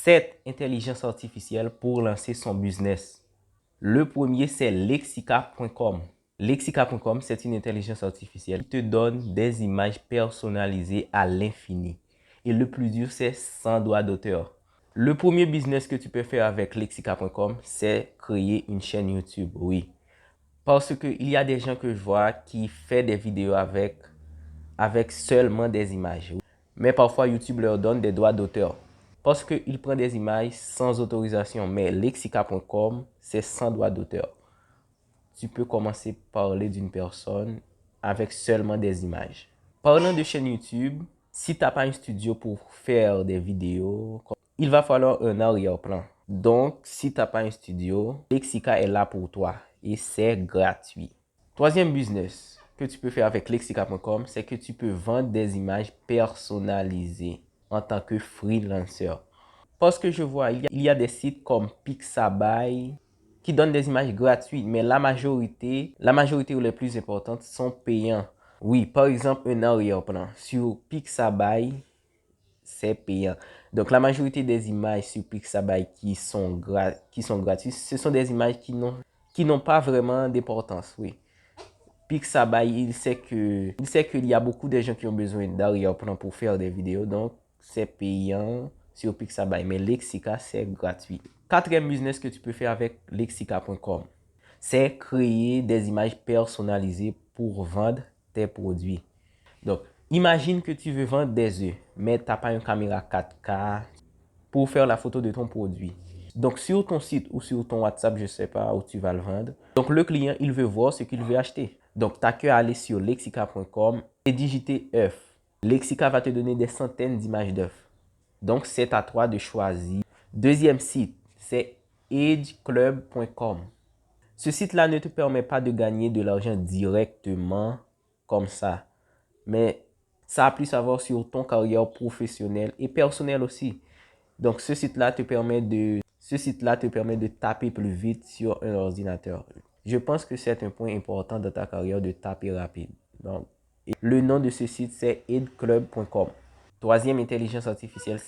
7 intelligences artificielles pour lancer son business. Le premier, c'est Lexica.com. Lexica.com, c'est une intelligence artificielle qui te donne des images personnalisées à l'infini. Et le plus dur, c'est sans droit d'auteur. Le premier business que tu peux faire avec Lexica.com, c'est créer une chaîne YouTube, oui. Parce qu'il y a des gens que je vois qui font des vidéos avec seulement des images. Mais parfois, YouTube leur donne des droits d'auteur. Parce qu'il prend des images sans autorisation. Mais Lexica.com, c'est sans droit d'auteur. Tu peux commencer par parler d'une personne avec seulement des images. Parlant de chaîne YouTube, si tu n'as pas un studio pour faire des vidéos, il va falloir un arrière-plan. Donc, si tu n'as pas un studio, Lexica est là pour toi et c'est gratuit. Troisième business que tu peux faire avec Lexica.com, c'est que tu peux vendre des images personnalisées en tant que freelancer. Parce que je vois, il y a des sites comme Pixabay qui donnent des images gratuites, mais la majorité ou les plus importantes sont payants. Oui, par exemple, un arrière-plan sur Pixabay, c'est payant. Donc, la majorité des images sur Pixabay qui sont gratuites, ce sont des images qui n'ont pas vraiment d'importance, oui. Pixabay, il sait qu'il y a beaucoup de gens qui ont besoin d'arrière-plan pour faire des vidéos, donc c'est payant sur Pixabay. Mais Lexica, c'est gratuit. Quatrième business que tu peux faire avec Lexica.com, c'est créer des images personnalisées pour vendre tes produits. Donc, imagine que tu veux vendre des œufs, mais tu n'as pas une caméra 4K pour faire la photo de ton produit. Donc, sur ton site ou sur ton WhatsApp, je ne sais pas où tu vas le vendre. Donc, le client, il veut voir ce qu'il veut acheter. Donc, tu n'as qu'à aller sur lexica.com et digiter œuf. Lexica va te donner des centaines d'images d'œufs. Donc, c'est à toi de choisir. Deuxième site, c'est ageclub.com. Ce site-là ne te permet pas de gagner de l'argent directement comme ça. Mais ça a plus à voir sur ton carrière professionnelle et personnelle aussi. Donc, ce site-là te permet de taper plus vite sur un ordinateur. Je pense que c'est un point important de ta carrière de taper rapide. Donc, le nom de ce site, c'est edclub.com. Troisième intelligence artificielle,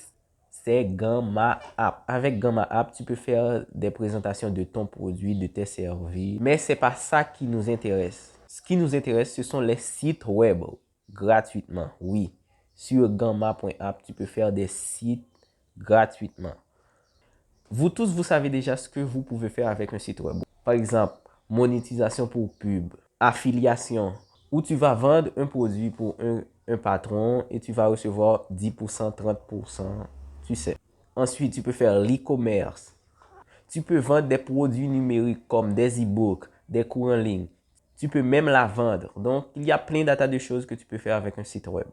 c'est Gamma App. Avec Gamma App, tu peux faire des présentations de ton produit, de tes services. Mais ce n'est pas ça qui nous intéresse. Ce qui nous intéresse, ce sont les sites web gratuitement. Oui, sur gamma.app, tu peux faire des sites gratuitement. Vous tous, vous savez déjà ce que vous pouvez faire avec un site web. Par exemple, monétisation pour pub, affiliation, où tu vas vendre un produit pour un patron et tu vas recevoir 10%, 30%, tu sais. Ensuite, tu peux faire l'e-commerce. Tu peux vendre des produits numériques comme des e-books, des cours en ligne. Tu peux même la vendre. Donc, il y a plein de choses que tu peux faire avec un site web.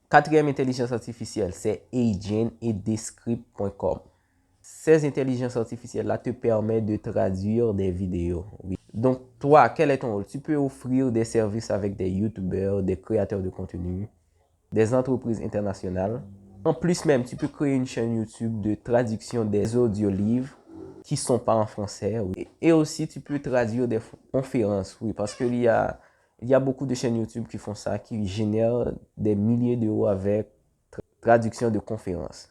Quatrième intelligence artificielle, c'est Agent et Descript.com. Ces intelligences artificielles-là te permettent de traduire des vidéos. Oui. Donc, toi, quel est ton rôle? Tu peux offrir des services avec des YouTubers, des créateurs de contenu, des entreprises internationales. En plus même, tu peux créer une chaîne YouTube de traduction des audiolivres qui ne sont pas en français. Oui. Et aussi, tu peux traduire des conférences. Oui, parce qu'il y a beaucoup de chaînes YouTube qui font ça, qui génèrent des milliers d'euros avec traduction de conférences.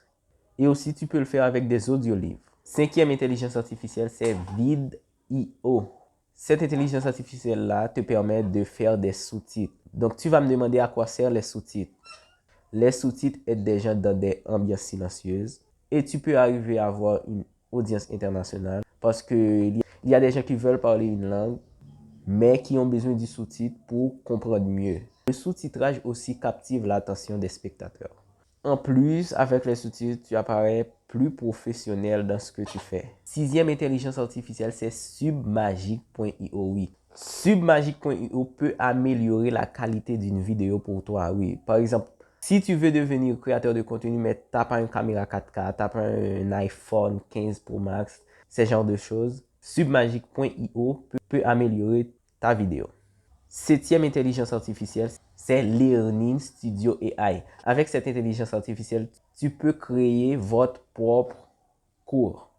Et aussi, tu peux le faire avec des audiolivres. Cinquième intelligence artificielle, c'est Vid.io. Cette intelligence artificielle-là te permet de faire des sous-titres. Donc, tu vas me demander à quoi servent les sous-titres. Les sous-titres aident des gens dans des ambiances silencieuses. Et tu peux arriver à avoir une audience internationale parce qu'il y a des gens qui veulent parler une langue, mais qui ont besoin du sous-titre pour comprendre mieux. Le sous-titrage aussi captive l'attention des spectateurs. En plus, avec les sous-titres, tu apparais plus professionnel dans ce que tu fais. Sixième intelligence artificielle, c'est Submagic.io. Oui. Submagic.io peut améliorer la qualité d'une vidéo pour toi. Oui. Par exemple, si tu veux devenir créateur de contenu, mais tu n'as pas une caméra 4K, tu n'as pas un iPhone 15 Pro Max, ce genre de choses, Submagic.io peut améliorer ta vidéo. Septième intelligence artificielle, c'est Learning Studio AI. Avec cette intelligence artificielle, tu peux créer votre propre cours.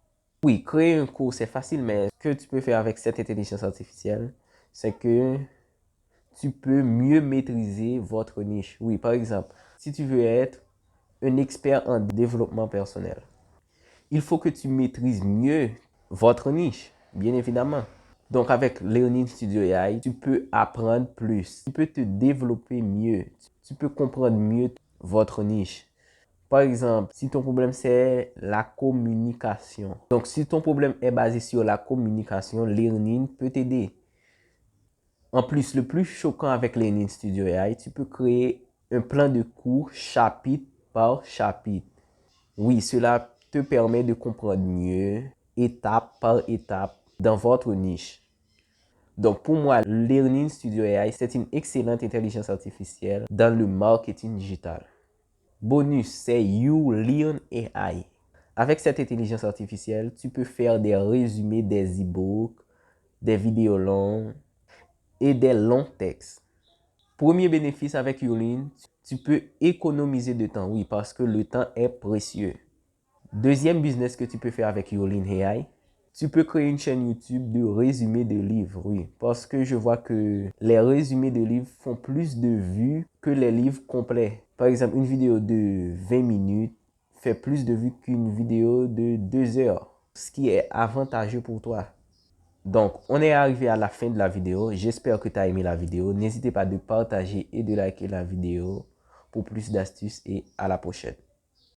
Oui, créer un cours, c'est facile, mais ce que tu peux faire avec cette intelligence artificielle, c'est que tu peux mieux maîtriser votre niche. Oui, par exemple, si tu veux être un expert en développement personnel, il faut que tu maîtrises mieux votre niche, bien évidemment. Donc, avec Learning Studio AI, tu peux apprendre plus. Tu peux te développer mieux. Tu peux comprendre mieux votre niche. Par exemple, si ton problème c'est la communication. Donc, si ton problème est basé sur la communication, Learning peut t'aider. En plus, le plus choquant avec Learning Studio AI, tu peux créer un plan de cours chapitre par chapitre. Oui, cela te permet de comprendre mieux, étape par étape, dans votre niche. Donc, pour moi, Learning Studio AI, c'est une excellente intelligence artificielle dans le marketing digital. Bonus, c'est YouLearn AI. Avec cette intelligence artificielle, tu peux faire des résumés des e-books, des vidéos longues et des longs textes. Premier bénéfice avec YouLearn, tu peux économiser de temps, oui, parce que le temps est précieux. Deuxième business que tu peux faire avec YouLearn AI, tu peux créer une chaîne YouTube de résumés de livres, oui. Parce que je vois que les résumés de livres font plus de vues que les livres complets. Par exemple, une vidéo de 20 minutes fait plus de vues qu'une vidéo de 2 heures. Ce qui est avantageux pour toi. Donc, on est arrivé à la fin de la vidéo. J'espère que tu as aimé la vidéo. N'hésitez pas de partager et de liker la vidéo pour plus d'astuces et à la prochaine.